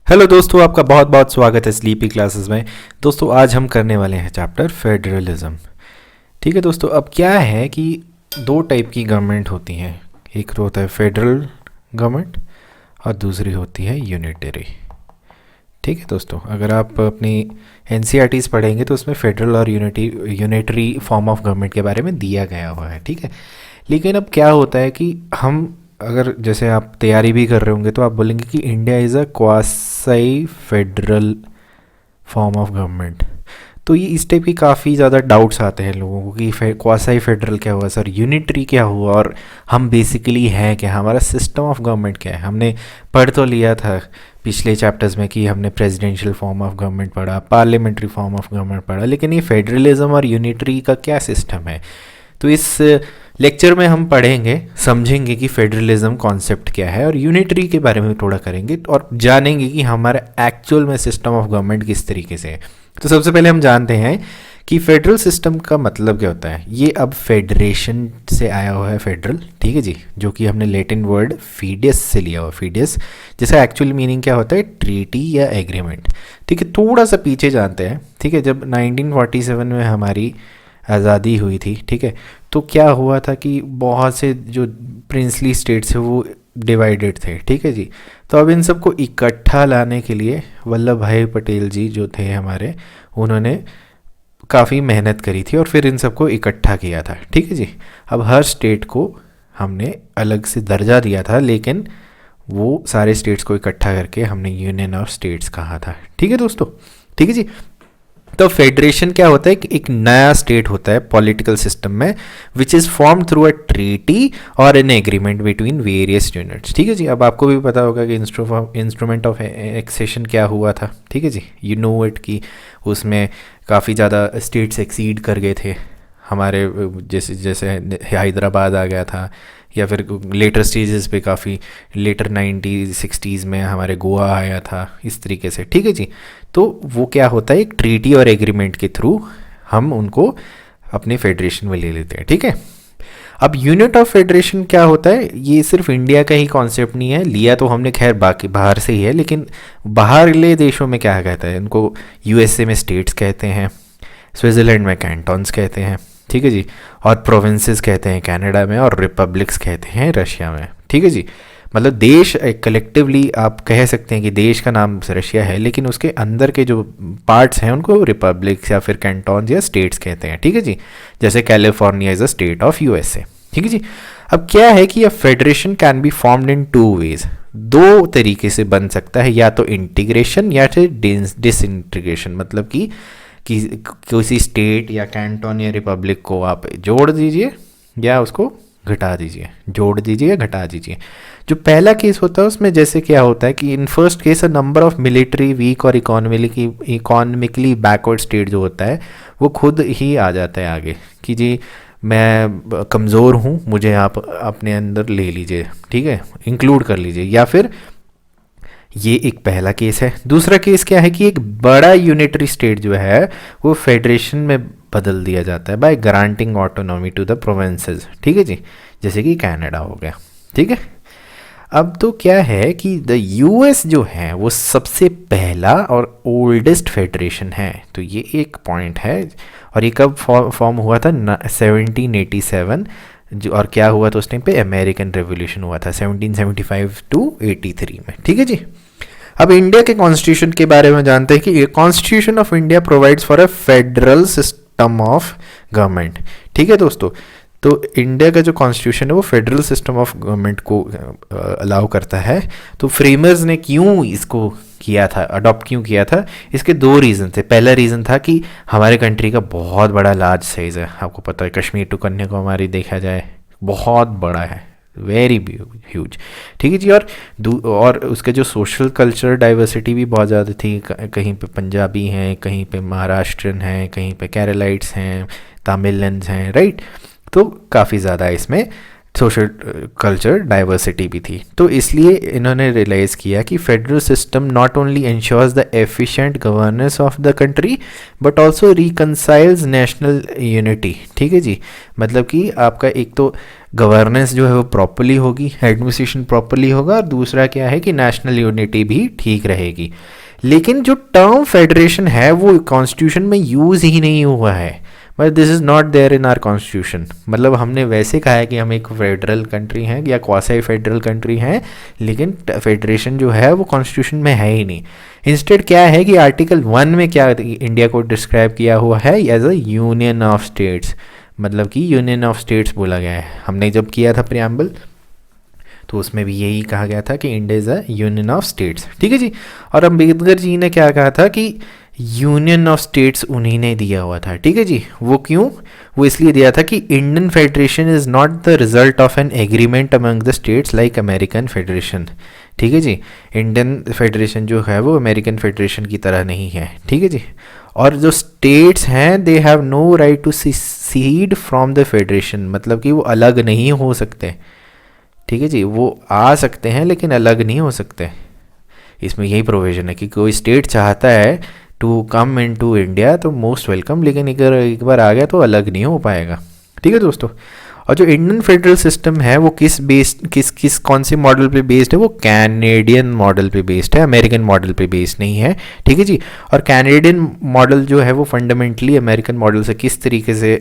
Hello दोस्तों, आपका बहुत बहुत स्वागत है स्लीपी क्लासेस में। दोस्तों आज हम करने वाले हैं चैप्टर फेडरलिज्म। ठीक है दोस्तों, अब क्या है कि दो टाइप की गवर्नमेंट होती हैं। एक तो होता है फेडरल गवर्नमेंट और दूसरी होती है यूनिटरी। ठीक है दोस्तों, अगर आप अपनी एनसीईआरटीज़ पढ़ेंगे तो उसमें फेडरल और यूनिटरी फॉर्म ऑफ गवर्नमेंट के बारे में दिया गया हुआ है। ठीक है, लेकिन अब क्या होता है कि हम अगर जैसे आप तैयारी भी कर रहे होंगे तो आप बोलेंगे कि India is a quasi federal form of government. तो ये इस टाइप की काफ़ी ज़्यादा डाउट्स आते हैं लोगों को कि क्वासी फेडरल क्या हुआ सर, यूनिटरी क्या हुआ, और हम बेसिकली हैं क्या, हमारा सिस्टम ऑफ गवर्नमेंट क्या है। हमने पढ़ तो लिया था पिछले चैप्टर्स में कि हमने प्रेसिडेंशियल फॉर्म ऑफ गवर्नमेंट पढ़ा, पार्लियामेंट्री फॉर्म ऑफ गवर्नमेंट पढ़ा, लेकिन ये फेडरलिज्म और यूनिटरी का क्या सिस्टम है। तो इस लेक्चर में हम पढ़ेंगे, समझेंगे कि फेडरलिज्म कॉन्सेप्ट क्या है और यूनिटरी के बारे में थोड़ा करेंगे और जानेंगे कि हमारा एक्चुअल में सिस्टम ऑफ गवर्नमेंट किस तरीके से है। तो सबसे पहले हम जानते हैं कि फेडरल सिस्टम का मतलब क्या होता है। ये अब फेडरेशन से आया हुआ है फेडरल, ठीक है जी, जो कि हमने लैटिन वर्ड फीडियस से लिया हुआ। फीडियस जिसका एक्चुअल मीनिंग क्या होता है, ट्रीटी या एग्रीमेंट। ठीक है, थोड़ा सा पीछे जानते हैं। ठीक है, जब 1947 में हमारी आज़ादी हुई थी, ठीक है, तो क्या हुआ था कि बहुत से जो प्रिंसली स्टेट्स है वो डिवाइडेड थे। ठीक है जी, तो अब इन सबको इकट्ठा लाने के लिए वल्लभ भाई पटेल जी जो थे हमारे, उन्होंने काफ़ी मेहनत करी थी और फिर इन सबको इकट्ठा किया था। ठीक है जी, अब हर स्टेट को हमने अलग से दर्जा दिया था, लेकिन वो सारे स्टेट्स को इकट्ठा करके हमने यूनियन ऑफ स्टेट्स कहा था। ठीक है दोस्तों, ठीक है जी। तो फेडरेशन क्या होता है कि एक नया स्टेट होता है पॉलिटिकल सिस्टम में, which is form through a treaty और an agreement between various units. ठीक है जी, अब आपको भी पता होगा कि इंस्ट्रूमेंट ऑफ एक्सेशन क्या हुआ था। ठीक है जी, यू नो इट कि उसमें काफ़ी ज़्यादा स्टेट्स एक्सीड कर गए थे हमारे, जैसे जैसे हैदराबाद आ गया था, या फिर लेटर स्टेजेस पे काफ़ी लेटर 1960s में हमारे गोवा आया था, इस तरीके से। ठीक है जी, तो वो क्या होता है, एक ट्रीटी और एग्रीमेंट के थ्रू हम उनको अपने फेडरेशन में ले लेते हैं। ठीक है, अब यूनिट ऑफ फेडरेशन क्या होता है, ये सिर्फ इंडिया का ही कॉन्सेप्ट नहीं है, लिया तो हमने खैर बाकी बाहर से ही है, लेकिन बाहरले देशों में क्या कहता है इनको, यूएसए में स्टेट्स कहते हैं, स्विट्ज़रलैंड में कैंटन्स कहते हैं। ठीक है जी, और प्रोविंसेस कहते हैं कनाडा में, और रिपब्लिक्स कहते हैं रशिया में। ठीक है जी, मतलब देश कलेक्टिवली आप कह सकते हैं कि देश का नाम रशिया है, लेकिन उसके अंदर के जो पार्ट्स हैं उनको रिपब्लिक्स या फिर कैंटन्स या स्टेट्स कहते हैं। ठीक है जी, जैसे California is a state of USA. ठीक है जी, अब क्या है कि a federation can be formed in two ways, दो तरीके से बन सकता है, या तो इंटीग्रेशन या फिर डिसइंटीग्रेशन। मतलब कि किसी स्टेट या कैंटन या रिपब्लिक को आप जोड़ दीजिए या उसको घटा दीजिए, जोड़ दीजिए या घटा दीजिए। जो पहला केस होता है उसमें जैसे क्या होता है कि in first case a number of military weak और इकोनॉमिकली बैकवर्ड स्टेट जो होता है वो खुद ही आ जाता है आगे कि जी मैं कमज़ोर हूँ, मुझे आप अपने अंदर ले लीजिए, ठीक है, इंक्लूड कर लीजिए। या फिर ये एक पहला केस है। दूसरा केस क्या है कि एक बड़ा यूनिटरी स्टेट जो है वो फेडरेशन में बदल दिया जाता है by granting autonomy to the provinces. ठीक है जी, जैसे कि कनाडा हो गया। ठीक है, अब तो क्या है कि द यूएस जो है वो सबसे पहला और ओल्डेस्ट फेडरेशन है, तो ये एक पॉइंट है। और ये कब फॉर्म हुआ था, 1787 जो, और क्या हुआ था उस टाइम पे, अमेरिकन रेवोल्यूशन हुआ था 1775 टू 83 में। ठीक है जी, अब इंडिया के कॉन्स्टिट्यूशन के बारे में जानते हैं कि constitution of India provides for a federal system of government. ठीक है दोस्तों, तो इंडिया का जो कॉन्स्टिट्यूशन है वो फेडरल सिस्टम ऑफ गवर्नमेंट को अलाउ करता है। तो फ्रेमर्स ने क्यों इसको किया था, अडॉप्ट क्यों किया था, इसके दो रीज़न थे। पहला रीज़न था कि हमारे कंट्री का बहुत बड़ा लार्ज साइज़ है, आपको पता है कश्मीर टू कन्याकुमारी देखा जाए बहुत बड़ा है, वेरी ह्यूज। ठीक है जी, और उसके जो सोशल कल्चर डाइवर्सिटी भी बहुत ज़्यादा थी। कहीं पे पंजाबी हैं, कहीं पे महाराष्ट्रन हैं, कहीं पे केरलाइट्स हैं, तमिलियंस हैं, राइट। तो काफ़ी ज़्यादा इसमें सोशल कल्चर डाइवर्सिटी भी थी। तो इसलिए इन्होंने रियलाइज़ किया कि federal system not only ensures the efficient governance of the country but also reconciles national unity. ठीक है जी, मतलब कि आपका एक तो गवर्नेंस जो है वो प्रॉपरली होगी, एडमिनिस्ट्रेशन प्रॉपरली होगा, और दूसरा क्या है कि नेशनल यूनिटी भी ठीक रहेगी। लेकिन जो टर्म फेडरेशन है वो कॉन्स्टिट्यूशन में यूज़ ही नहीं हुआ है, but this is not there in our constitution. मतलब हमने वैसे कहा है कि हम एक फेडरल कंट्री हैं या क्वासी फेडरल कंट्री हैं, लेकिन फेडरेशन जो है वो कॉन्स्टिट्यूशन में है ही नहीं। इंस्टेड क्या है कि आर्टिकल 1 में क्या इंडिया को डिस्क्राइब किया हुआ है as a union of states, मतलब कि यूनियन ऑफ स्टेट्स बोला गया है। हमने जब किया था प्रियम्बल तो उसमें भी यही कहा गया था कि India is a union of states. ठीक है जी। और अम्बेडकर जी ने क्या कहा था कि यूनियन ऑफ स्टेट्स उन्हीं ने दिया हुआ था। ठीक है जी। वो क्यों? वो इसलिए दिया था कि Indian federation is not the result of an agreement among the states like American federation. ठीक है जी। इंडियन फेडरेशन जो है वो अमेरिकन फेडरेशन की तरह नहीं है। ठीक है जी। और जो स्टेट्स हैं they have no right to secede from the federation, मतलब कि वो अलग नहीं हो सकते। ठीक है जी। वो आ सकते हैं लेकिन अलग नहीं हो सकते। इसमें यही प्रोविज़न है कि कोई स्टेट चाहता है to come into India तो मोस्ट वेलकम, लेकिन अगर एक बार आ गया तो अलग नहीं हो पाएगा। ठीक है दोस्तों। और जो इंडियन फेडरल सिस्टम है वो किस कौन से मॉडल पे बेस्ड है? वो कैनेडियन मॉडल पे बेस्ड है, अमेरिकन मॉडल पे बेस्ड नहीं है। ठीक है जी। और कैनेडियन मॉडल जो है वो फंडामेंटली अमेरिकन मॉडल से किस तरीके से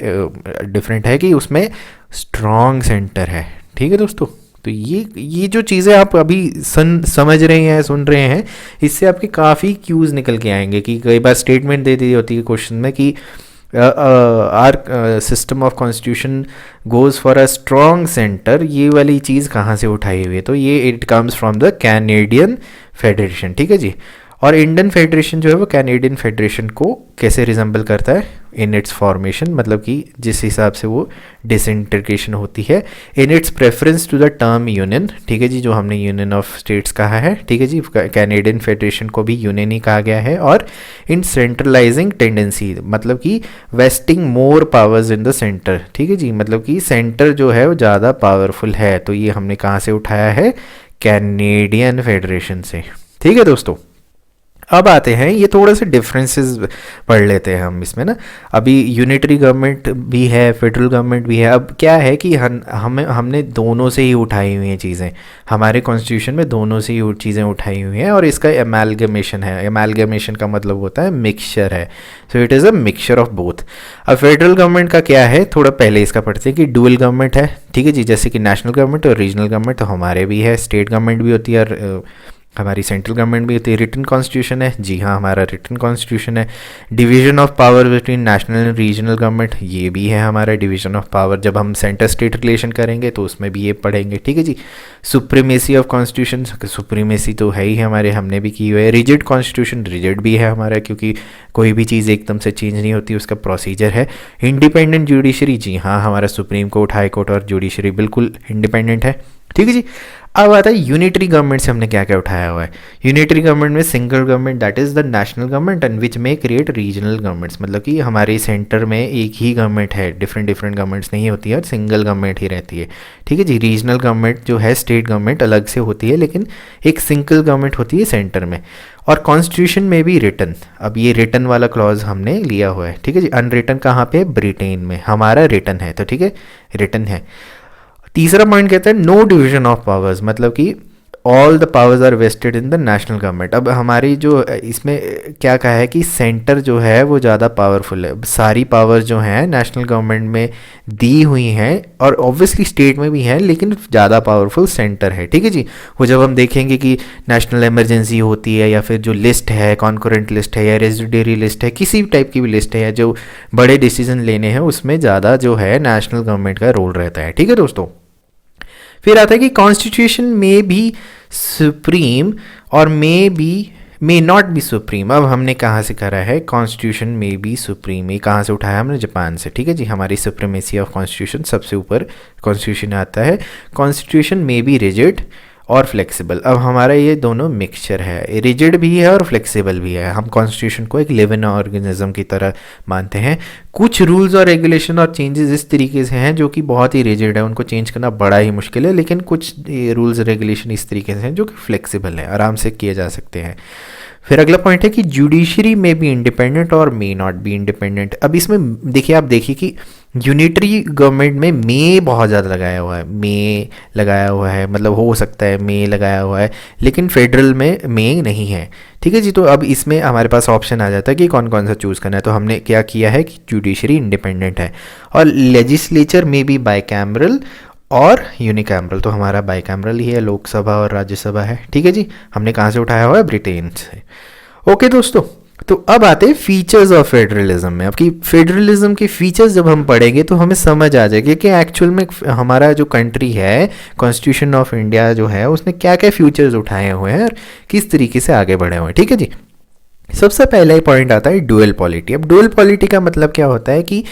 डिफरेंट है कि उसमें स्ट्रॉन्ग सेंटर है। ठीक है दोस्तों। तो ये जो चीज़ें आप अभी समझ रहे हैं, सुन रहे हैं, इससे आपके काफ़ी क्यूज़ निकल के आएंगे कि कई बार स्टेटमेंट दे दी होती है क्वेश्चन में कि our system of constitution goes for a strong centre. ये वाली चीज़ कहाँ से उठाई हुई है? तो ये it comes from the Canadian federation. ठीक है जी। और इंडियन फेडरेशन जो है वो कैनेडियन फेडरेशन को कैसे रिजेंबल करता है इन इट्स फॉर्मेशन, मतलब कि जिस हिसाब से वो डिसइंटीग्रेशन होती है, in its preference to the term union. ठीक है जी। जो हमने यूनियन ऑफ स्टेट्स कहा है, ठीक है जी, कैनेडियन फेडरेशन को भी यूनियन ही कहा गया है। और इन सेंट्रलाइजिंग टेंडेंसी, मतलब कि wasting more powers in the centre. ठीक है जी। मतलब कि सेंटर जो है वो ज़्यादा पावरफुल है। तो ये हमने कहाँ से उठाया है? कैनेडियन फेडरेशन से। ठीक है दोस्तों। अब आते हैं, ये थोड़े से डिफरेंसेस पढ़ लेते हैं हम इसमें ना। अभी यूनिटरी गवर्नमेंट भी है, फेडरल गवर्नमेंट भी है। अब क्या है कि हमने दोनों से ही उठाई हुई हैं चीज़ें, हमारे कॉन्स्टिट्यूशन में दोनों से ही चीज़ें उठाई हुई हैं, और इसका एमालगमेशन है। एमालगमेशन का मतलब होता है मिक्सचर है। So it is a mixture of both. अब फेडरल गवर्नमेंट का क्या है, थोड़ा पहले इसका पढ़ते हैं कि डुअल गवर्नमेंट है। ठीक है जी। जैसे कि नेशनल गवर्नमेंट और रीजनल गवर्नमेंट तो हमारे भी है, स्टेट गवर्नमेंट भी होती है और हमारी सेंट्रल गवर्नमेंट भी होती है। रिटन कॉन्स्टिट्यूशन है, जी हाँ, हमारा रिटन कॉन्स्टिट्यूशन है। Division of power between national and regional government, ये भी है हमारा डिवीजन ऑफ पावर। जब हम सेंटर स्टेट रिलेशन करेंगे तो उसमें भी ये पढ़ेंगे। ठीक है जी। सुप्रीमेसी ऑफ कॉन्स्टिट्यूशन, सुप्रीमेसी तो है ही हमारे, हमने भी की हुई है। रिजिड कॉन्स्टिट्यूशन, रिजिड भी है हमारा, क्योंकि कोई भी चीज़ एकदम से चेंज नहीं होती, उसका प्रोसीजर है। इंडिपेंडेंट जुडिशरी, जी हाँ, हमारा सुप्रीम कोर्ट, हाई कोर्ट और जुडिशरी बिल्कुल इंडिपेंडेंट है। ठीक है जी। अब आता है यूनिटरी गवर्नमेंट से हमने क्या क्या उठाया हुआ है। यूनिटरी गवर्नमेंट में single government, that is the national government and which में क्रिएट रीजनल गवर्नमेंट्स, मतलब कि हमारे सेंटर में एक ही गवर्नमेंट है, डिफरेंट गवर्नमेंट्स नहीं होती है और सिंगल गवर्नमेंट ही रहती है। ठीक है जी। रीजनल गवर्नमेंट जो है, स्टेट गवर्नमेंट अलग से होती है, लेकिन एक सिंगल गवर्नमेंट होती है सेंटर में। और कॉन्स्टिट्यूशन में भी रिटन, अब ये रिटन वाला क्लॉज हमने लिया हुआ है। ठीक है जी। अनरिटन कहाँ पे? ब्रिटेन में। हमारा रिटन है, तो ठीक है, रिटन है। तीसरा पॉइंट कहता है नो डिवीजन ऑफ पावर्स, मतलब कि all the powers are vested in the national government. अब हमारी जो इसमें क्या कहा है कि सेंटर जो है वो ज़्यादा पावरफुल है, सारी पावर्स जो हैं नेशनल गवर्नमेंट में दी हुई हैं, और ऑब्वियसली स्टेट में भी हैं, लेकिन ज़्यादा पावरफुल सेंटर है। ठीक है जी। वो जब हम देखेंगे कि नेशनल इमरजेंसी होती है, या फिर जो लिस्ट है, कॉन्करेंट लिस्ट है या रेजिडेंरी लिस्ट है, किसी भी टाइप की भी लिस्ट है, या जो बड़े डिसीजन लेने हैं, उसमें ज़्यादा जो है नेशनल गवर्नमेंट का रोल रहता है। ठीक है दोस्तों। फिर आता है कि कॉन्स्टिट्यूशन में भी सुप्रीम और मे नॉट बी सुप्रीम। अब हमने कहाँ से करा है? कॉन्स्टिट्यूशन में बी सुप्रीम, ये कहाँ से उठाया हमने? जापान से। ठीक है जी। हमारी सुप्रीमेसी ऑफ कॉन्स्टिट्यूशन सबसे ऊपर कॉन्स्टिट्यूशन आता है। कॉन्स्टिट्यूशन में बी रिजिड और फ्लेक्सिबल। अब हमारा ये दोनों मिक्सचर है, रिजिड भी है और फ्लेक्सिबल भी है। हम कॉन्स्टिट्यूशन को एक लिविंग ऑर्गेनिज्म की तरह मानते हैं। कुछ रूल्स और रेगुलेशन और चेंजेस इस तरीके से हैं जो कि बहुत ही रिजिड है, उनको चेंज करना बड़ा ही मुश्किल है, लेकिन कुछ रूल्स रेगुलेशन इस तरीके से हैं जो कि फ्लेक्सिबल है, आराम से किए जा सकते हैं। फिर अगला पॉइंट है कि जुडिशरी में बी इंडिपेंडेंट और मे नॉट बी इंडिपेंडेंट। अब इसमें देखिए, आप देखिए कि यूनिटरी गवर्नमेंट में मे बहुत ज़्यादा लगाया हुआ है, मे लगाया हुआ है, मतलब हो सकता है मे लगाया हुआ है, लेकिन फेडरल में मे नहीं है। ठीक है जी, तो अब इसमें हमारे पास ऑप्शन आ जाता है कि कौन कौन सा चूज़ करना है। तो हमने क्या किया है कि जुडिशरी इंडिपेंडेंट है और लेजिस्लेचर में भी बाइकैमरल और यूनिकैमरल। तो हमारा बाइकैमरल ही है, लोकसभा और राज्यसभा है। ठीक है जी, हमने कहाँ से उठाया हुआ है? ब्रिटेन से। ओके दोस्तों, तो अब आते हैं फीचर्स ऑफ फेडरलिज्म में। अब कि फेडरलिज्म के फीचर्स जब हम पढ़ेंगे तो हमें समझ आ जाएगा कि एक्चुअल में हमारा जो कंट्री है, कॉन्स्टिट्यूशन ऑफ इंडिया जो है, उसने क्या क्या फीचर्स उठाए हुए हैं और किस तरीके से आगे बढ़े हुए हैं। ठीक है जी, सबसे पहला ही पॉइंट आता है डुअल पॉलिटी। अब डुअल पॉलिटी का मतलब क्या होता है कि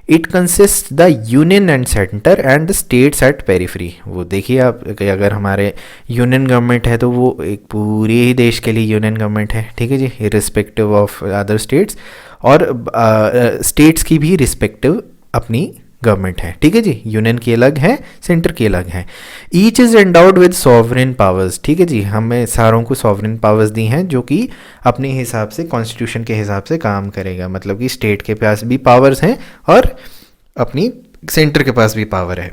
it consist the union and centre and the states at periphery. वो देखिए आप कि अगर हमारे यूनियन गवर्नमेंट है तो वो एक पूरे ही देश के लिए यूनियन गवर्नमेंट है। ठीक है जी, रिस्पेक्टिव ऑफ अदर स्टेट्स, और स्टेट्स की भी रिस्पेक्टिव अपनी गवर्नमेंट है। ठीक है जी, यूनियन की अलग है, सेंटर की अलग है। Each is endowed with sovereign powers. ठीक है जी, हमें सारों को सॉवरेन पावर्स दी हैं जो कि अपने हिसाब से कॉन्स्टिट्यूशन के हिसाब से काम करेगा। मतलब कि स्टेट के पास भी पावर्स हैं और अपनी सेंटर के पास भी पावर है।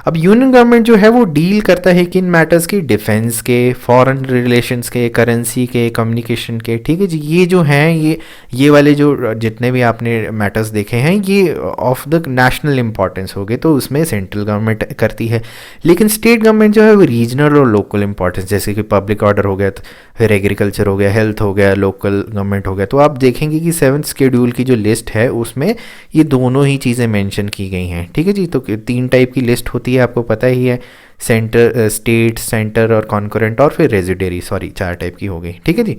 अब यूनियन गवर्नमेंट जो है वो डील करता है किन मैटर्स की? डिफेंस के, फॉरेन रिलेशंस के, करेंसी के, कम्युनिकेशन के। ठीक है जी, ये जो हैं ये वाले जो जितने भी आपने मैटर्स देखे हैं ये ऑफ द नेशनल इंपॉर्टेंस हो गए, तो उसमें सेंट्रल गवर्नमेंट करती है। लेकिन स्टेट गवर्नमेंट जो है वो रीजनल और लोकल इंपॉर्टेंस, जैसे कि पब्लिक ऑर्डर हो गया, तो फिर एग्रीकल्चर हो गया, हेल्थ हो गया, लोकल गवर्नमेंट हो गया। तो आप देखेंगे कि 7th शेड्यूल की जो लिस्ट है उसमें ये दोनों ही चीज़ें मेंशन की गई हैं। ठीक है जी, तो 3 टाइप की लिस्ट होती है, आपको पता ही है, सेंटर, स्टेट, सेंटर और कॉन्करेंट, और फिर रेजिडेरी, 4 टाइप की हो गई। ठीक है जी,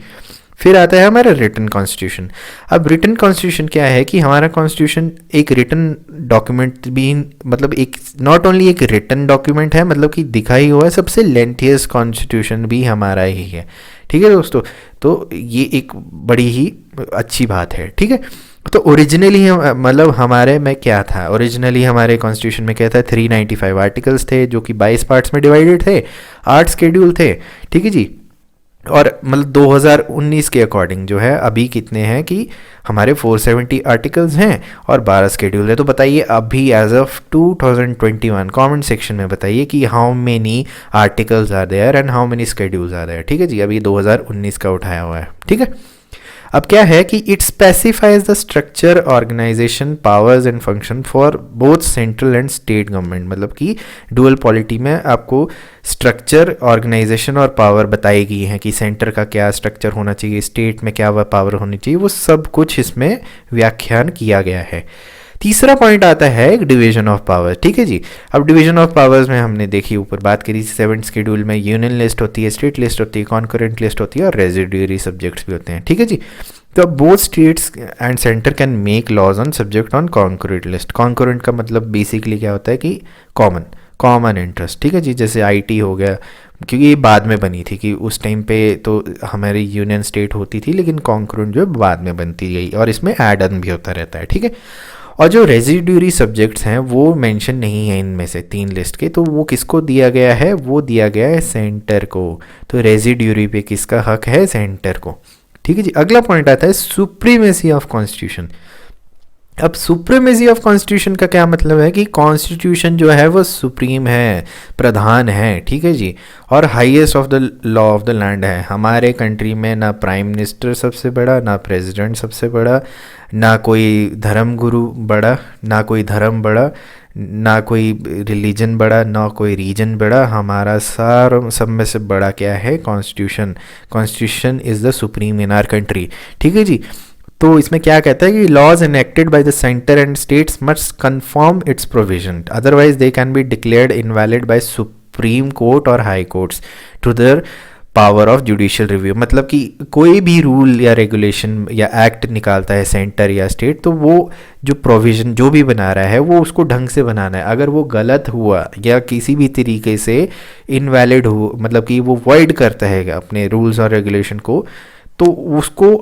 फिर आता है हमारा रिटन कॉन्स्टिट्यूशन। अब रिटन कॉन्स्टिट्यूशन क्या है कि हमारा कॉन्स्टिट्यूशन एक रिटन डॉक्यूमेंट भी, मतलब एक नॉट ओनली एक रिटन डॉक्यूमेंट है, मतलब कि दिखाई हुआ है, सबसे लेंथियस कॉन्स्टिट्यूशन भी हमारा ही है। ठीक है दोस्तों, तो ये एक बड़ी ही अच्छी बात है। ठीक है, तो ओरिजिनली मतलब हमारे में क्या था, ओरिजिनली हमारे कॉन्स्टिट्यूशन में क्या था? 395 आर्टिकल्स थे जो कि 22 पार्ट्स में डिवाइडेड थे, 8 शेड्यूल थे। ठीक है जी, और मतलब 2019 के अकॉर्डिंग जो है अभी कितने हैं कि हमारे 470 आर्टिकल्स हैं और 12 शेड्यूल है। तो बताइए अभी एज ऑफ 2021 कमेंट सेक्शन में बताइए कि how many articles are there and how many schedules are there. ठीक है जी, अभी 2019 का उठाया हुआ है। ठीक है, अब क्या है कि it specifies the structure, organisation, powers and function for both central and state government. मतलब कि डुअल पॉलिटी में आपको स्ट्रक्चर, ऑर्गेनाइजेशन और पावर बताई गई है कि सेंटर का क्या स्ट्रक्चर होना चाहिए, स्टेट में क्या वह पावर होनी चाहिए, वो सब कुछ इसमें व्याख्यान किया गया है। तीसरा पॉइंट आता है डिवीजन ऑफ पावर। ठीक है जी, अब डिवीजन ऑफ पावर्स में हमने देखी, ऊपर बात करी, 7th शेड्यूल में यूनियन लिस्ट होती है, स्टेट लिस्ट होती है, कॉन्करेंट लिस्ट होती है और रेजिडुअरी सब्जेक्ट्स भी होते हैं। ठीक है जी, तो both states and centre can make laws on subject on concurrent list. Concurrent का मतलब बेसिकली क्या होता है कि कॉमन इंटरेस्ट। ठीक है जी, जैसे आईटी हो गया, क्योंकि ये बाद में बनी थी कि उस टाइम पे तो हमारी यूनियन स्टेट होती थी, लेकिन कॉन्करेंट जो बाद में बनती गई और इसमें एड ऑन भी होता रहता है। ठीक है, और जो रेजिड्यूरी सब्जेक्ट्स हैं वो मेंशन नहीं है इनमें से 3 लिस्ट के, तो वो किसको दिया गया है? वो दिया गया है सेंटर को। तो रेजिड्यूरी पे किसका हक है? सेंटर को। ठीक है जी, अगला पॉइंट आता है सुप्रीमेसी ऑफ कॉन्स्टिट्यूशन। अब सुप्रीमेसी ऑफ कॉन्स्टिट्यूशन का क्या मतलब है कि कॉन्स्टिट्यूशन जो है वो सुप्रीम है, प्रधान है। ठीक है जी, और highest of the law of the land है। हमारे कंट्री में ना प्राइम मिनिस्टर सबसे बड़ा, ना प्रेसिडेंट सबसे बड़ा, ना कोई धर्म गुरु बड़ा, ना कोई धर्म बड़ा, ना कोई रिलीजन बड़ा, ना कोई रीजन बड़ा। हमारा सारा सब में से बड़ा क्या है? Constitution. Constitution is the supreme in our country. ठीक है जी, तो इसमें क्या कहता है कि laws enacted by the centre and states must confirm its provision, otherwise they can be declared invalid by supreme court और high courts to their power of judicial review, मतलब कि कोई भी रूल या रेगुलेशन या एक्ट निकालता है centre या स्टेट, तो वो जो प्रोविज़न जो भी बना रहा है वो उसको ढंग से बनाना है। अगर वो गलत हुआ या किसी भी तरीके से इनवैलिड हो, मतलब कि वो वॉइड करता है अपने रूल्स और रेगुलेशन को, तो उसको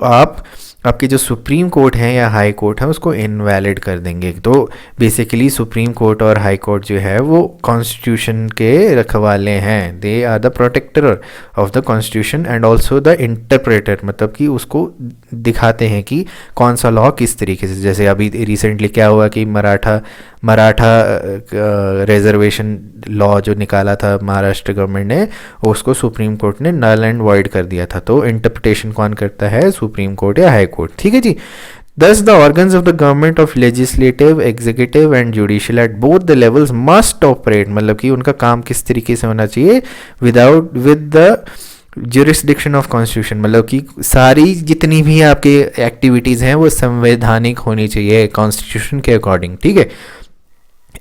आपके जो सुप्रीम कोर्ट है या हाई कोर्ट है उसको इनवैलिड कर देंगे। तो बेसिकली सुप्रीम कोर्ट और हाई कोर्ट जो है वो कॉन्स्टिट्यूशन के रखवाले हैं। They are the protector of the constitution and also the interpreter, मतलब कि उसको दिखाते हैं कि कौन सा लॉ किस तरीके से। जैसे अभी रिसेंटली क्या हुआ कि मराठा रिजर्वेशन लॉ जो निकाला था महाराष्ट्र गवर्नमेंट ने, उसको सुप्रीम कोर्ट ने नल एंड वॉइड कर दिया था। तो इंटरप्रिटेशन कौन करता है? सुप्रीम कोर्ट या हाई कोर्ट। ठीक है जी। Thus, the organs of the government of legislative, executive and judicial at both the levels must operate, मतलब कि उनका काम किस तरीके से होना चाहिए? with the jurisdiction of constitution, मतलब कि सारी जितनी भी आपके एक्टिविटीज़ हैं वो संवैधानिक होनी चाहिए कॉन्स्टिट्यूशन के अकॉर्डिंग। ठीक है।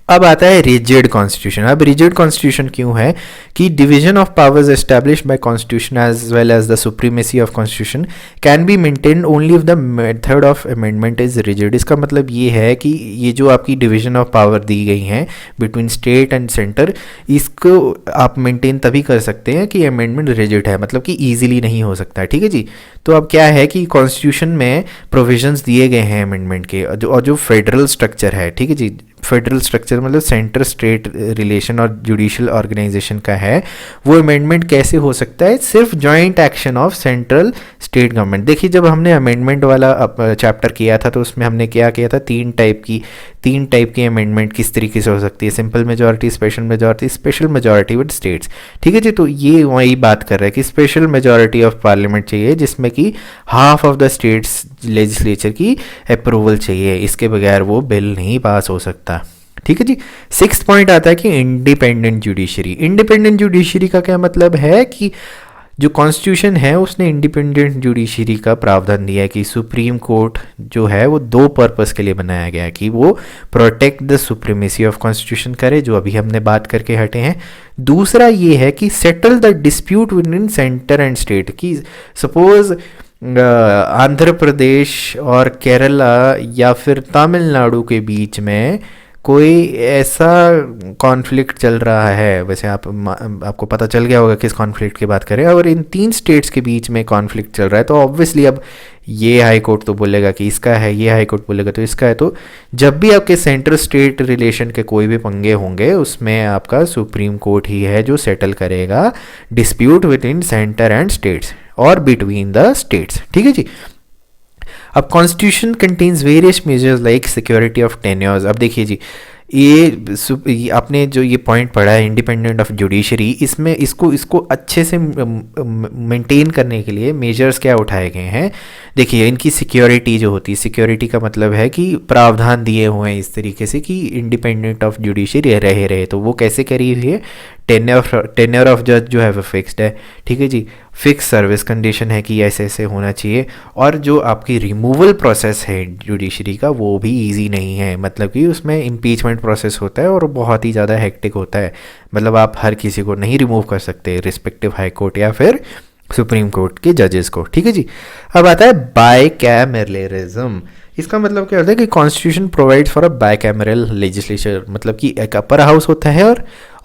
अब आता है रिजिड कॉन्स्टिट्यूशन। अब रिजिड कॉन्स्टिट्यूशन क्यों है? कि division of powers established by constitution as well as the supremacy of constitution can be maintained only if the method of amendment is rigid. इसका मतलब ये है कि ये जो आपकी डिवीजन ऑफ पावर दी गई हैं बिटवीन स्टेट एंड सेंटर, इसको आप मेंटेन तभी कर सकते हैं कि अमेंडमेंट रिजिड है, मतलब कि ईजिली नहीं हो सकता है। ठीक है जी। तो अब क्या है कि कॉन्स्टिट्यूशन में प्रोविजंस दिए गए हैं अमेंडमेंट के, और जो फेडरल स्ट्रक्चर है, ठीक है जी, फेडरल स्ट्रक्चर मतलब सेंटर स्टेट रिलेशन और जुडिशियल ऑर्गेनाइजेशन का है, वो अमेंडमेंट कैसे हो सकता है? सिर्फ joint action of central state government. देखिए, जब हमने अमेंडमेंट वाला चैप्टर किया था तो उसमें हमने क्या किया था? तीन टाइप की अमेंडमेंट किस तरीके से हो सकती है, simple majority, special majority with states. ठीक है जी। तो ये वही बात कर रहा है कि स्पेशल मेजॉरिटी ऑफ पार्लियामेंट चाहिए जिसमें कि half of the states legislature की अप्रूवल चाहिए, इसके बगैर वो बिल नहीं पास हो सकता। ठीक है जी। 6th पॉइंट आता है कि इंडिपेंडेंट जुडिशरी। इंडिपेंडेंट जुडिशरी का क्या मतलब है? कि जो कॉन्स्टिट्यूशन है उसने इंडिपेंडेंट जुडिशरी का प्रावधान दिया है कि सुप्रीम कोर्ट जो है वो दो पर्पस के लिए बनाया गया है, कि वो protect the supremacy of constitution करे, जो अभी हमने बात करके हटे हैं। दूसरा ये है कि settle the dispute with in centre and state. कि सपोज आंध्र प्रदेश और केरला या फिर तमिलनाडु के बीच में कोई ऐसा कॉन्फ्लिक्ट चल रहा है, वैसे आपको पता चल गया होगा किस कॉन्फ्लिक्ट की बात करें, और इन 3 स्टेट्स के बीच में कॉन्फ्लिक्ट चल रहा है, तो ऑब्वियसली अब ये हाई कोर्ट तो बोलेगा कि इसका है, ये हाई कोर्ट बोलेगा तो इसका है। तो जब भी आपके सेंटर स्टेट रिलेशन के कोई भी पंगे होंगे उसमें आपका सुप्रीम कोर्ट ही है जो सेटल करेगा dispute with in centre and states और बिटवीन द स्टेट्स। ठीक है जी। अब constitution contains various measures like security of tenures. अब देखिए जी, ये आपने जो ये पॉइंट पढ़ा है इंडिपेंडेंट ऑफ जुडिशरी, इसमें इसको अच्छे से मेंटेन करने के लिए मेजर्स क्या उठाए गए हैं? देखिए, इनकी सिक्योरिटी जो होती है, सिक्योरिटी का मतलब है कि प्रावधान दिए हुए हैं इस तरीके से कि इंडिपेंडेंट ऑफ जुडिशरी रहे। तो वो कैसे करी हुई है? टेन्योर ऑफ जज जो है वो फिक्स्ड है। ठीक है जी। फिक्स सर्विस कंडीशन है कि ऐसे होना चाहिए, और जो आपकी रिमूवल प्रोसेस है जुडिशरी का वो भी इजी नहीं है, मतलब कि उसमें इम्पीचमेंट प्रोसेस होता है और बहुत ही ज़्यादा हेक्टिक होता है। मतलब आप हर किसी को नहीं रिमूव कर सकते, रिस्पेक्टिव हाई कोर्ट या फिर सुप्रीम कोर्ट के जजेस को। ठीक है जी। अब आता है बाइकैमरलिज्म। इसका मतलब क्या होता है कि constitution provides for a bicameral legislature, मतलब कि एक अपर हाउस होता है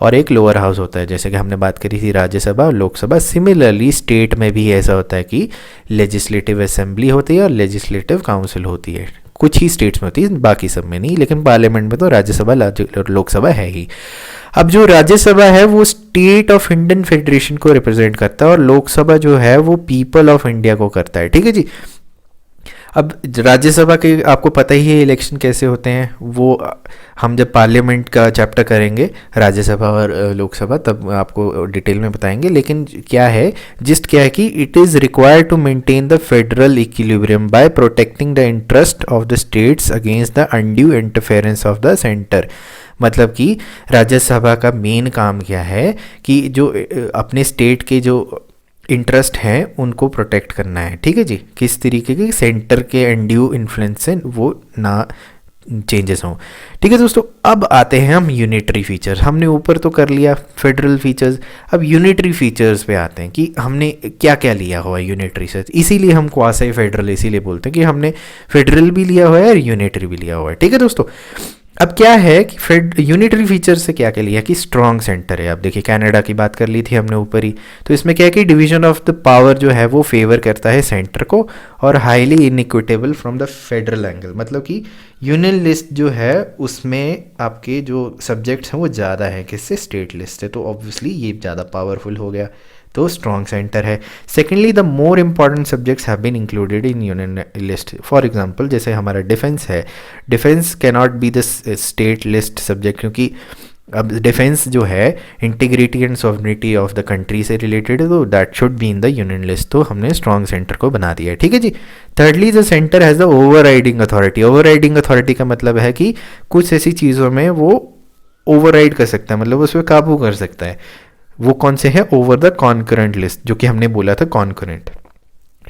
और एक लोअर हाउस होता है, जैसे कि हमने बात करी थी राज्यसभा और लोकसभा। सिमिलरली स्टेट में भी ऐसा होता है कि लेजिस्लेटिव असेंबली होती है और लेजिस्लेटिव काउंसिल होती है। कुछ ही स्टेट्स में होती है, बाकी सब में नहीं, लेकिन पार्लियामेंट में तो राज्यसभा लोकसभा है ही। अब जो राज्यसभा है वो स्टेट ऑफ इंडियन फेडरेशन को रिप्रेजेंट करता है और लोकसभा जो है वो पीपल ऑफ इंडिया को करता है। ठीक है जी। अब राज्यसभा के आपको पता ही है इलेक्शन कैसे होते हैं, वो हम जब पार्लियामेंट का चैप्टर करेंगे राज्यसभा और लोकसभा तब आपको डिटेल में बताएंगे। लेकिन क्या है, जिस्ट क्या है कि it is required to maintain the federal equilibrium by protecting the interest of the states against the undue interference of the centre. मतलब कि राज्यसभा का मेन काम क्या है कि जो अपने स्टेट के जो इंटरेस्ट हैं उनको प्रोटेक्ट करना है। ठीक है जी। किस तरीके के? सेंटर के अनड्यू इन्फ्लुएंस से वो ना चेंजेस हों। ठीक है दोस्तों, अब आते हैं हम यूनिटरी फीचर। हमने ऊपर तो कर लिया फेडरल फीचर्स, अब यूनिटरी फीचर्स पे आते हैं कि हमने क्या क्या लिया हुआ है यूनिटरी से। इसीलिए हम क्वासी फेडरल इसीलिए बोलते हैं कि हमने फेडरल भी लिया हुआ है और यूनिटरी भी लिया हुआ है। ठीक है दोस्तों, अब क्या है कि यूनिटरी फीचर से क्या क्या लिया कि स्ट्रॉन्ग सेंटर है। अब देखिए कनाडा की बात कर ली थी हमने ऊपर ही, तो इसमें क्या है कि डिवीजन ऑफ द पावर जो है वो फेवर करता है सेंटर को, और highly inequitable from the federal angle, मतलब कि यूनियन लिस्ट जो है उसमें आपके जो सब्जेक्ट्स हैं वो ज़्यादा है किससे, स्टेट लिस्ट से, तो ऑब्वियसली ये ज़्यादा पावरफुल हो गया, तो स्ट्रॉन्ग सेंटर है। Secondly, the more important subjects have been included in union list. For example जैसे हमारा डिफेंस है, defence can not be the state list subject, क्योंकि अब डिफेंस जो है integrity and sovereignty of the country से related है, तो that should be in the union list, तो हमने स्ट्रॉन्ग सेंटर को बना दिया है। ठीक है जी। Thirdly, the centre has the overriding authority. Overriding authority का मतलब है कि कुछ ऐसी चीज़ों में वो ओवर राइड कर सकता है, मतलब उस पर काबू कर सकता है। वो कौन से हैं, ओवर द कॉन्करेंट लिस्ट, जो कि हमने बोला था कॉन्करेंट।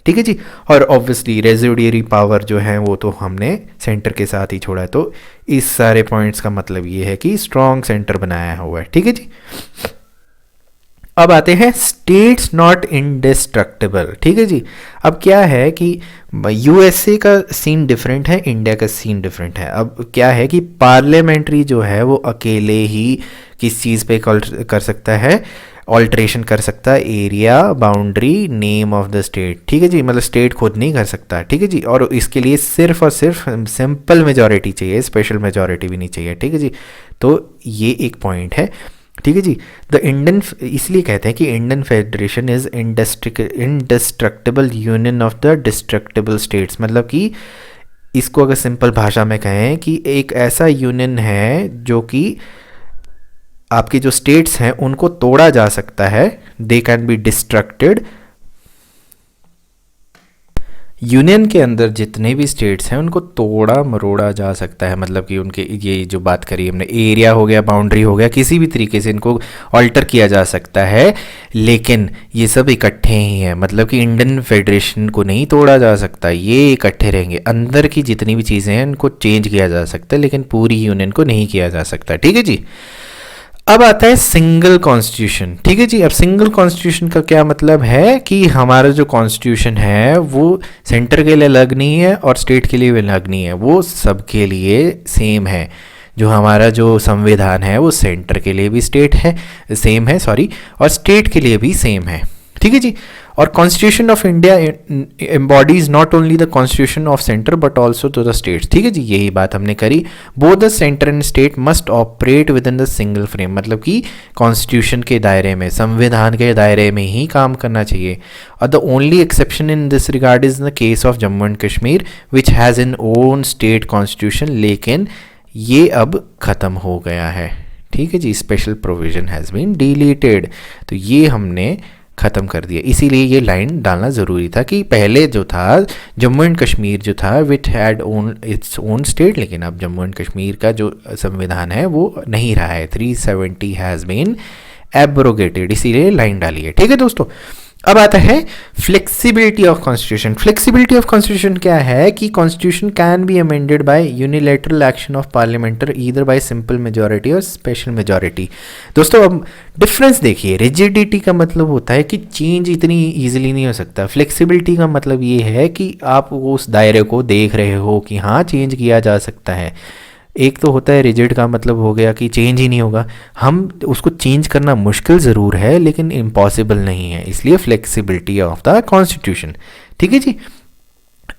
ठीक है जी। और ऑब्वियसली रेजिडियरी पावर जो है वो तो हमने सेंटर के साथ ही छोड़ा है, तो इस सारे पॉइंट्स का मतलब ये है कि स्ट्रॉन्ग सेंटर बनाया हुआ है। ठीक है जी। अब आते हैं स्टेट्स नॉट इंडिस्ट्रक्टिबल। ठीक है जी। अब क्या है कि यूएसए का सीन डिफरेंट है, इंडिया का सीन डिफरेंट है। अब क्या है कि पार्लियामेंट्री जो है वो अकेले ही किस चीज़ पे कर सकता है, ऑल्ट्रेशन कर सकता है, area, boundary, name of the state. ठीक है जी, मतलब स्टेट खुद नहीं कर सकता। ठीक है जी। और इसके लिए सिर्फ और सिर्फ सिंपल मेजॉरिटी चाहिए, स्पेशल मेजॉरिटी भी नहीं चाहिए। ठीक है जी। तो ये एक पॉइंट है। ठीक है जी। द इंडियन, इसलिए कहते हैं कि Indian federation is indestructible union of the destructible states, मतलब कि इसको अगर सिंपल भाषा में कहें कि एक ऐसा यूनियन है जो कि आपकी जो स्टेट्स हैं उनको तोड़ा जा सकता है, दे कैन बी डिस्ट्रक्टेड। यूनियन के अंदर जितने भी स्टेट्स हैं उनको तोड़ा मरोड़ा जा सकता है, मतलब कि उनके ये जो बात करी हमने, एरिया हो गया, बाउंड्री हो गया, किसी भी तरीके से इनको ऑल्टर किया जा सकता है, लेकिन ये सब इकट्ठे ही हैं। मतलब कि इंडियन फेडरेशन को नहीं तोड़ा जा सकता, ये इकट्ठे रहेंगे। अंदर की जितनी भी चीज़ें हैं उनको चेंज किया जा सकता है, लेकिन पूरी यूनियन को नहीं किया जा सकता। ठीक है जी। अब आता है सिंगल कॉन्स्टिट्यूशन। ठीक है जी। अब सिंगल कॉन्स्टिट्यूशन का क्या मतलब है कि हमारा जो कॉन्स्टिट्यूशन है वो सेंटर के लिए अलग नहीं है और स्टेट के लिए भी अलग नहीं है, वो सबके लिए सेम है। जो हमारा जो संविधान है वो सेंटर के लिए भी सेम है और स्टेट के लिए भी सेम है। ठीक है जी। और constitution of India embodies not only the constitution of centre but also to the states. ठीक है जी, यही बात हमने करी। Both the centre and state must operate within the single frame, मतलब कि कॉन्स्टिट्यूशन के दायरे में, संविधान के दायरे में ही काम करना चाहिए। और the only exception in this regard is the case of Jammu and Kashmir which has in own state constitution, लेकिन ये अब ख़त्म हो गया है। ठीक है जी, special provision has been deleted, तो ये हमने ख़त्म कर दिया। इसीलिए ये लाइन डालना ज़रूरी था कि पहले जो था जम्मू एंड कश्मीर जो था which had own its own state, लेकिन अब जम्मू एंड कश्मीर का जो संविधान है वो नहीं रहा है, 370 हैज़ बीन एब्रोगेटेड, इसीलिए लाइन डाली है। ठीक है दोस्तों। अब आता है flexibility of constitution. Flexibility of constitution क्या है कि constitution can be amended by unilateral action of parliament or either by simple majority और स्पेशल मेजॉरिटी। दोस्तों अब डिफरेंस देखिए, रिजिडिटी का मतलब होता है कि चेंज इतनी ईजिली नहीं हो सकता, फ्लेक्सिबिलिटी का मतलब ये है कि आप उस दायरे को देख रहे हो कि हाँ चेंज किया जा सकता है। एक तो होता है रिजिड का मतलब हो गया कि चेंज ही नहीं होगा, हम उसको चेंज करना मुश्किल ज़रूर है लेकिन इम्पॉसिबल नहीं है, इसलिए फ्लेक्सिबिलिटी ऑफ द कॉन्स्टिट्यूशन। ठीक है जी।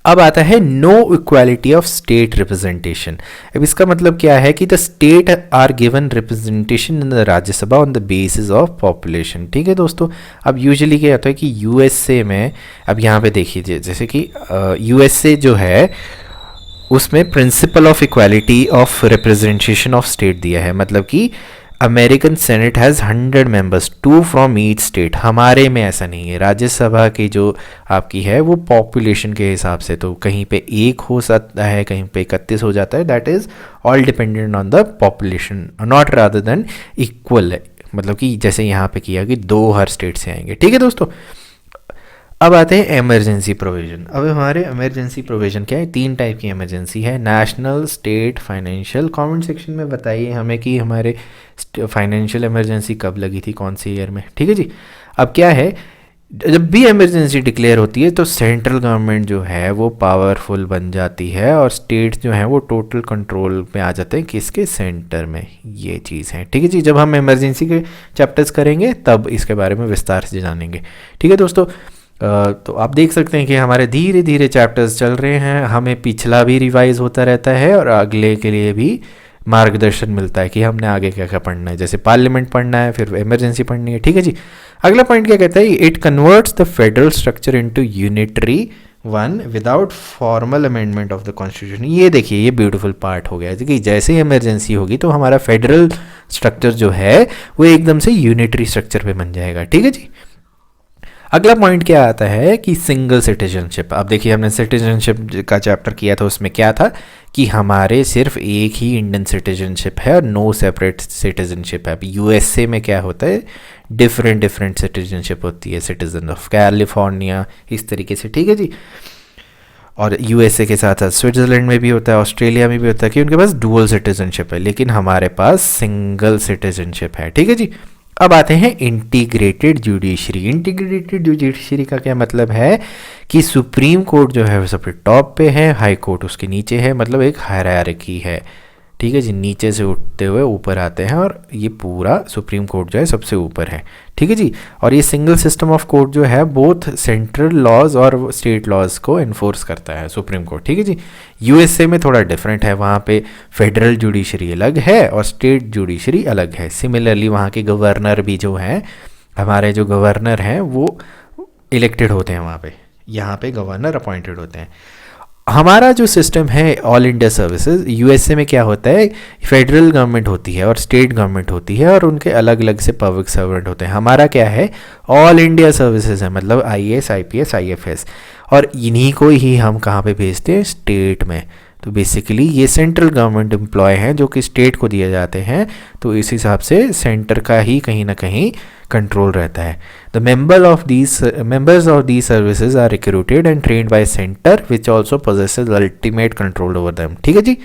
अब आता है no equality of state representation. अब इसका मतलब क्या है कि the state are given representation in the Rajya Sabha on the basis of population. ठीक है दोस्तों। अब यूजुअली क्या होता है कि यूएसए में, अब यहाँ पे देखिए जैसे कि यूएसए जो है उसमें principle of equality of representation of state दिया है, मतलब कि American senate has 100 members, 2 from each state. हमारे में ऐसा नहीं है, राज्यसभा की जो आपकी है वो पॉपुलेशन के हिसाब से, तो कहीं पे 1 हो सकता है, कहीं पे 31 हो जाता है, that is all dependent on the population, not rather than equal, मतलब कि जैसे यहाँ पे किया कि 2 हर स्टेट से आएंगे। ठीक है दोस्तों। अब आते हैं इमरजेंसी प्रोविज़न। अब हमारे इमरजेंसी प्रोविज़न क्या है, 3 टाइप की इमरजेंसी है, national, state, financial. Comment section में बताइए हमें कि हमारे फाइनेंशियल इमरजेंसी कब लगी थी, कौन से ईयर में। ठीक है जी। अब क्या है, जब भी इमरजेंसी डिक्लेयर होती है तो सेंट्रल गवर्नमेंट जो है वो पावरफुल बन जाती है और स्टेट जो है वो टोटल कंट्रोल में आ जाते हैं, किसके, सेंटर में। ये चीज़ है। ठीक है जी। जब हम इमरजेंसी के चैप्टर्स करेंगे तब इसके बारे में विस्तार से जानेंगे। ठीक है दोस्तों। तो आप देख सकते हैं कि हमारे धीरे धीरे चैप्टर्स चल रहे हैं, हमें पिछला भी रिवाइज होता रहता है और अगले के लिए भी मार्गदर्शन मिलता है कि हमने आगे क्या क्या पढ़ना है। जैसे पार्लियामेंट पढ़ना है, फिर इमरजेंसी पढ़नी है। ठीक है जी। अगला पॉइंट क्या कहता है, it converts the federal structure into unitary one without formal amendment of the constitution. ये देखिए, ये ब्यूटीफुल पार्ट हो गया कि जैसे ही इमरजेंसी होगी तो हमारा फेडरल स्ट्रक्चर जो है वो एकदम से यूनिटरी स्ट्रक्चर पे बन जाएगा। ठीक है जी। अगला पॉइंट क्या आता है कि सिंगल सिटीजनशिप। अब देखिए, हमने सिटीजनशिप का चैप्टर किया था, उसमें क्या था कि हमारे सिर्फ एक ही इंडियन सिटीजनशिप है और नो सेपरेट सिटीजनशिप है। अब यूएसए में क्या होता है, डिफरेंट डिफरेंट सिटीजनशिप होती है, सिटीजन ऑफ कैलिफोर्निया, इस तरीके से। ठीक है जी। और यूएसए के साथ साथ स्विट्ज़रलैंड में भी होता है, ऑस्ट्रेलिया में भी होता है कि उनके पास डुअल सिटीजनशिप है, लेकिन हमारे पास सिंगल सिटीजनशिप है। ठीक है जी। अब आते हैं इंटीग्रेटेड जुडिशरी। इंटीग्रेटेड जुडिशरी का क्या मतलब है कि सुप्रीम कोर्ट जो है वो सबसे टॉप पे है, हाई कोर्ट उसके नीचे है, मतलब एक हायरार्की है। ठीक है जी। नीचे से उठते हुए ऊपर आते हैं और ये पूरा सुप्रीम कोर्ट जो है सबसे ऊपर है। ठीक है जी। और ये सिंगल सिस्टम ऑफ कोर्ट जो है बोथ सेंट्रल लॉज और स्टेट लॉज को इन्फोर्स करता है सुप्रीम कोर्ट। ठीक है जी। यूएसए में थोड़ा डिफरेंट है, वहाँ पे फेडरल जुडिशरी अलग है और स्टेट जुडिशरी अलग है। सिमिलरली वहाँ के गवर्नर भी जो हैं, हमारे जो गवर्नर हैं वो इलेक्टेड होते हैं वहाँ पे, यहाँ पे गवर्नर अपॉइंटेड होते हैं। हमारा जो सिस्टम है ऑल इंडिया सर्विसेज, यूएसए में क्या होता है, फेडरल गवर्नमेंट होती है और स्टेट गवर्नमेंट होती है और उनके अलग अलग से पब्लिक सर्वेंट होते हैं। हमारा क्या है, ऑल इंडिया सर्विसेज है, मतलब आईएएस, आईपीएस, आईएफएस, और इन्हीं को ही हम कहाँ पे भेजते हैं, स्टेट में। तो बेसिकली ये सेंट्रल गवर्नमेंट एम्प्लॉय हैं जो कि स्टेट को दिए जाते हैं, तो इस हिसाब से सेंटर का ही कहीं ना कहीं कंट्रोल रहता है। The members of these services are recruited and trained by center which also possesses ultimate control over them। ठीक है जी।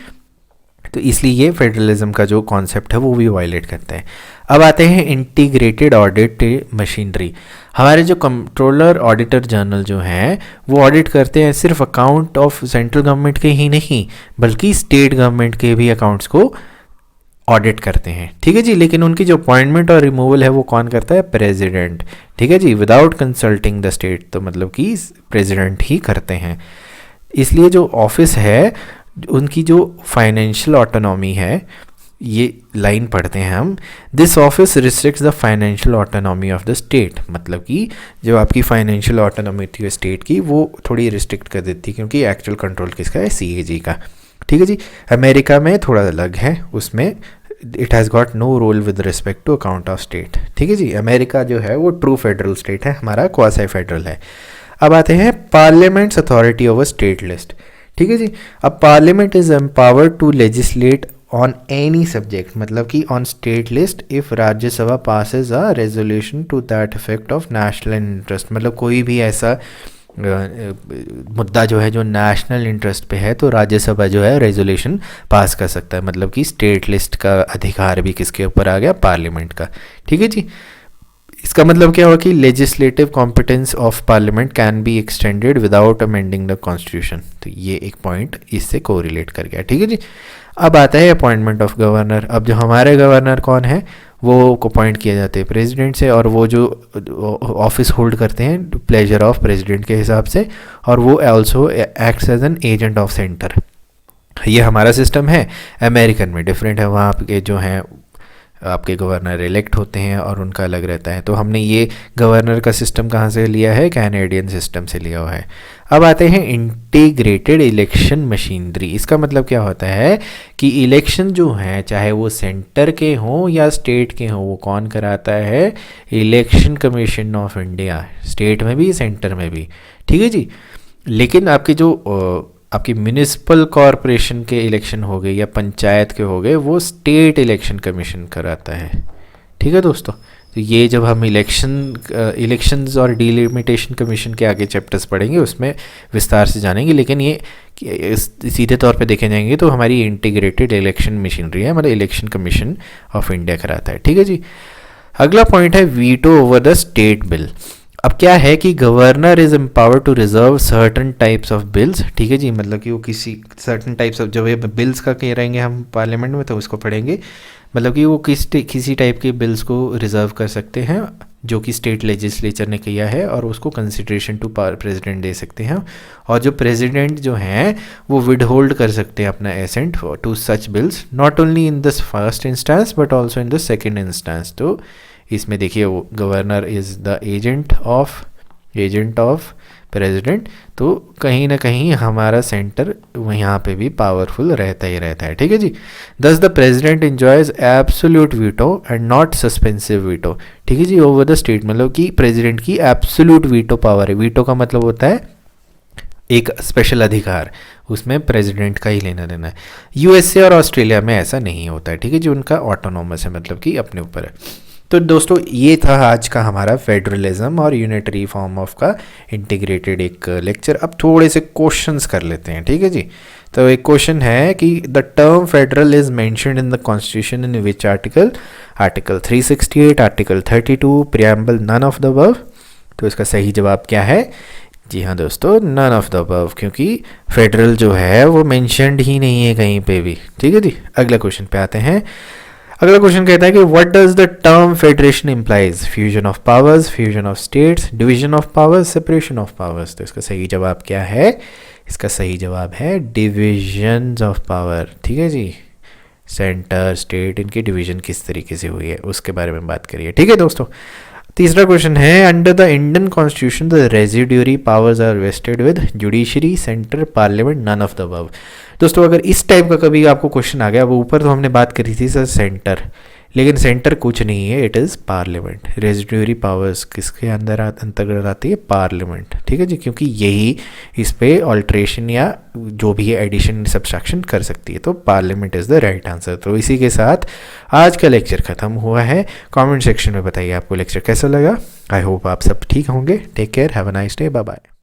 तो इसलिए ये फेडरलिज्म का जो कॉन्सेप्ट है वो भी वायलेट करते हैं। अब आते हैं इंटीग्रेटेड ऑडिट मशीनरी। हमारे जो कंट्रोलर ऑडिटर जनरल जो हैं वो ऑडिट करते हैं सिर्फ अकाउंट ऑफ सेंट्रल गवर्नमेंट के ही नहीं, बल्कि स्टेट गवर्नमेंट के भी अकाउंट्स को ऑडिट करते हैं। ठीक है जी। लेकिन उनकी जो अपॉइंटमेंट और रिमूवल है वो कौन करता है, प्रेसिडेंट। ठीक है जी। विदाउट कंसल्टिंग द स्टेट, तो मतलब कि प्रेसिडेंट ही करते हैं। इसलिए जो ऑफिस है उनकी जो फाइनेंशियल ऑटोनॉमी है, ये लाइन पढ़ते हैं हम, this office restricts the financial autonomy of the state. मतलब कि जो आपकी फाइनेंशियल ऑटोनॉमी थी स्टेट की वो थोड़ी रिस्ट्रिक्ट कर देती है, क्योंकि एक्चुअल कंट्रोल किसका है, सीएजी का। ठीक है जी। अमेरिका में थोड़ा अलग है, उसमें it has got no role with respect to account of state. ठीक है जी। अमेरिका जो है वो ट्रू फेडरल स्टेट है, हमारा क्वासी फेडरल है। अब आते हैं parliament's authority over state list. ठीक है जी। अब parliament is empowered to legislate on any subject, मतलब कि on state list if Rajya Sabha passes a resolution to that effect of national interest. मतलब कोई भी ऐसा मुद्दा जो है जो नेशनल इंटरेस्ट पे है तो राज्यसभा जो है रेजोल्यूशन पास कर सकता है। मतलब कि स्टेट लिस्ट का अधिकार भी किसके ऊपर आ गया, पार्लियामेंट का। ठीक है जी। इसका मतलब क्या हुआ कि legislative competence of parliament can be extended without amending the constitution. तो ये एक पॉइंट इससे कोरिलेट कर गया। ठीक है जी। अब आता है अपॉइंटमेंट ऑफ गवर्नर। अब जो हमारे गवर्नर कौन है, वो को अपॉइंट किए जाते हैं प्रेसिडेंट से, और वो जो ऑफिस होल्ड करते हैं प्लेजर ऑफ प्रेसिडेंट के हिसाब से, और वो also acts as an agent of centre. ये हमारा सिस्टम है, अमेरिकन में डिफरेंट है, वहाँ के जो हैं आपके गवर्नर इलेक्ट होते हैं और उनका अलग रहता है। तो हमने ये गवर्नर का सिस्टम कहाँ से लिया है, कैनेडियन सिस्टम से लिया हुआ है। अब आते हैं इंटीग्रेटेड इलेक्शन मशीनरी। इसका मतलब क्या होता है कि इलेक्शन जो हैं चाहे वो सेंटर के हों या स्टेट के हों, वो कौन कराता है, election commission of India, state में भी सेंटर में भी। ठीक है जी। लेकिन आपके जो आपकी म्यूनिसिपल कॉरपोरेशन के इलेक्शन हो गए या पंचायत के हो गए, वो स्टेट इलेक्शन कमीशन कराता है। ठीक है दोस्तों। तो ये जब हम इलेक्शंस और डिलिमिटेशन कमीशन के आगे चैप्टर्स पढ़ेंगे उसमें विस्तार से जानेंगे, लेकिन ये सीधे तौर पे देखे जाएंगे तो हमारी इंटीग्रेटेड इलेक्शन मशीनरी है, मतलब इलेक्शन कमीशन ऑफ इंडिया कराता है। ठीक है जी। अगला पॉइंट है veto over the state bill. अब क्या है कि governor is empower to reserve certain types of bills. ठीक है जी, मतलब कि वो किसी सर्टन टाइप्स ऑफ, जब ये बिल्स का कह रहेंगे हम पार्लियामेंट में तो उसको पढ़ेंगे, मतलब कि वो किसी टाइप के बिल्स को रिजर्व कर सकते हैं जो कि स्टेट लेजिस्लेचर ने किया है और उसको कंसिडरेशन टू प्रेसिडेंट दे सकते हैं, और जो प्रेसिडेंट जो हैं वो विड होल्ड कर सकते हैं अपना assent to such bills, not only in the first instance but also in the second instance. तो इसमें देखिए वो governor is the agent of president, तो कहीं ना कहीं हमारा सेंटर यहाँ पे भी पावरफुल रहता ही रहता है। ठीक है जी। दस the president enjoys absolute veto and not suspensive veto. ठीक है जी, ओवर द स्टेट, मतलब कि प्रेसिडेंट की एब्सोल्यूट वीटो पावर है। वीटो का मतलब होता है एक स्पेशल अधिकार, उसमें प्रेसिडेंट का ही लेना देना है। यूएसए और ऑस्ट्रेलिया में ऐसा नहीं होता है। ठीक है जी, उनका ऑटोनोमस है, मतलब कि अपने ऊपर है। तो दोस्तों ये था आज का हमारा फेडरलिज्म और यूनिटरी फॉर्म ऑफ का इंटीग्रेटेड एक लेक्चर। अब थोड़े से क्वेश्चंस कर लेते हैं। ठीक है जी। तो एक क्वेश्चन है कि the term federal is mentioned in the constitution in which article? Article 368, article 32, preamble, none of the above. तो इसका सही जवाब क्या है? जी हाँ दोस्तों, नन ऑफ द अबव, क्योंकि फेडरल जो है वो मेंशन्ड ही नहीं है कहीं पे भी। ठीक है जी। अगला क्वेश्चन पे आते हैं। अगला क्वेश्चन कहता है कि what does the term federation implies? Fusion of powers, fusion of states, division of powers, separation of powers. तो इसका सही जवाब क्या है? इसका सही जवाब है डिविजन ऑफ पावर। ठीक है जी। सेंटर, स्टेट, इनकी डिवीजन किस तरीके से हुई है उसके बारे में बात करिए। ठीक है दोस्तों। तीसरा क्वेश्चन है under the Indian constitution the residuary powers are vested with judiciary, centre, parliament, none of the above. दोस्तों अगर इस टाइप का कभी आपको क्वेश्चन आ गया, वो ऊपर तो हमने बात करी थी सर सेंटर, लेकिन सेंटर कुछ नहीं है, it is parliament. Residuary powers किसके अंतर्गत आती है? पार्लियामेंट। ठीक है जी, क्योंकि यही इस पे ऑल्ट्रेशन या जो भी है एडिशन सब्सट्रैक्शन कर सकती है, तो parliament is the right answer. तो इसी के साथ आज का लेक्चर ख़त्म हुआ है। कमेंट सेक्शन में बताइए आपको लेक्चर कैसा लगा। आई होप आप सब ठीक होंगे। Take care, have a nice day, bye bye.